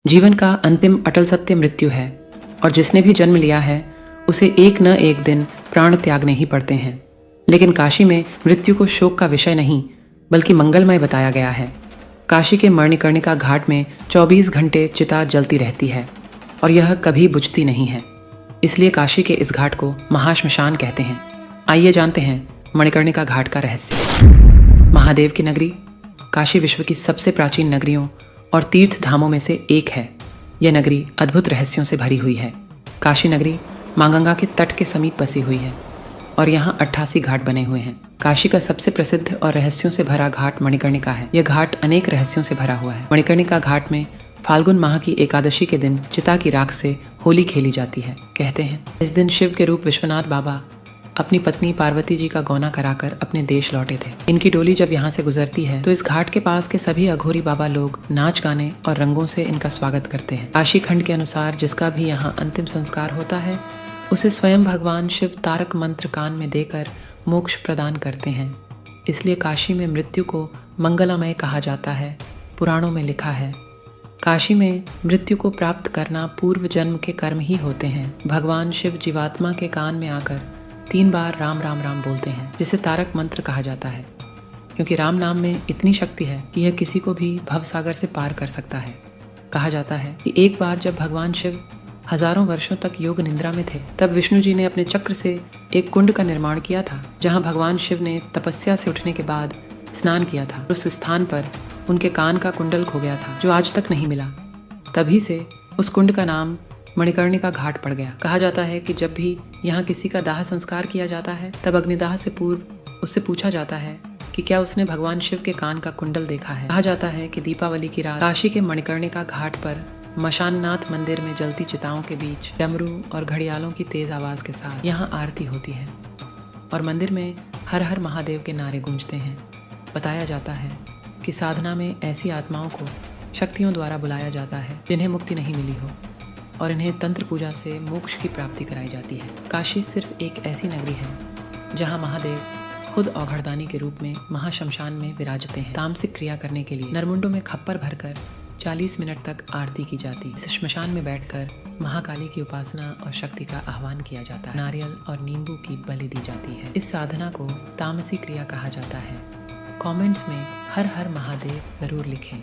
जीवन का अंतिम अटल सत्य मृत्यु है और जिसने भी जन्म लिया है उसे एक न एक दिन प्राण त्यागने ही पड़ते हैं। लेकिन काशी में मृत्यु को शोक का विषय नहीं बल्कि मंगलमय बताया गया है। काशी के मणिकर्णिका घाट में 24 घंटे चिता जलती रहती है और यह कभी बुझती नहीं है। इसलिए काशी के इस घाट को महाश्मशान कहते हैं। आइए जानते हैं मणिकर्णिका घाट का रहस्य। महादेव की नगरी काशी विश्व की सबसे प्राचीन नगरियों और तीर्थ धामों में से एक है। यह नगरी अद्भुत रहस्यों से भरी हुई है। काशी नगरी माँ गंगा के तट के समीप बसी हुई है और यहाँ 88 घाट बने हुए हैं। काशी का सबसे प्रसिद्ध और रहस्यों से भरा घाट मणिकर्णिका है। यह घाट अनेक रहस्यों से भरा हुआ है। मणिकर्णिका घाट में फाल्गुन माह की एकादशी के दिन चिता की राख से होली खेली जाती है। कहते हैं इस दिन शिव के रूप विश्वनाथ बाबा अपनी पत्नी पार्वती जी का गौना कराकर अपने देश लौटे थे। इनकी डोली जब यहाँ से गुजरती है तो इस घाट के पास के सभी अघोरी बाबा लोग नाच गाने और रंगों से इनका स्वागत करते हैं। काशी खंड के अनुसार जिसका भी यहाँ अंतिम संस्कार होता है उसे स्वयं भगवान शिव तारक मंत्र कान में देकर मोक्ष प्रदान करते हैं। इसलिए काशी में मृत्यु को मंगलमय कहा जाता है। पुराणों में लिखा है काशी में मृत्यु को प्राप्त करना पूर्व जन्म के कर्म ही होते हैं। भगवान शिव जीवात्मा के कान में आकर 3 बार राम राम राम बोलते हैं जिसे तारक मंत्र कहा जाता है, क्योंकि राम नाम में इतनी शक्ति है कि यह किसी को भी भवसागर से पार कर सकता है। कहा जाता है कि एक बार जब भगवान शिव हजारों वर्षों तक योग निद्रा में थे तब विष्णु जी ने अपने चक्र से एक कुंड का निर्माण किया था जहां भगवान शिव ने तपस्या से उठने के बाद स्नान किया था। उस स्थान पर उनके कान का कुंडल खो गया था जो आज तक नहीं मिला। तभी से उस कुंड का नाम मणिकर्णिका घाट पड़ गया। कहा जाता है कि जब भी यहाँ किसी का दाह संस्कार किया जाता है तब अग्निदाह से पूर्व उससे पूछा जाता है कि क्या उसने भगवान शिव के कान का कुंडल देखा है। कहा जाता है कि दीपावली की रात काशी के मणिकर्णिका घाट पर मशाननाथ मंदिर में जलती चिताओं के बीच डमरू और घड़ियालों की तेज आवाज के साथ यहाँ आरती होती है और मंदिर में हर हर महादेव के नारे गूंजते हैं। बताया जाता है कि साधना में ऐसी आत्माओं को शक्तियों द्वारा बुलाया जाता है जिन्हें मुक्ति नहीं मिली हो और इन्हें तंत्र पूजा से मोक्ष की प्राप्ति कराई जाती है। काशी सिर्फ एक ऐसी नगरी है जहां महादेव खुद औघड़दानी के रूप में महाशमशान में विराजते हैं। तामसिक क्रिया करने के लिए नरमुंडों में खप्पर भरकर 40 मिनट तक आरती की जाती है। इस श्मशान में बैठकर महाकाली की उपासना और शक्ति का आह्वान किया जाता है। नारियल और नींबू की बलि दी जाती है। इस साधना को तामसी क्रिया कहा जाता है। कमेंट्स में हर हर महादेव जरूर लिखें।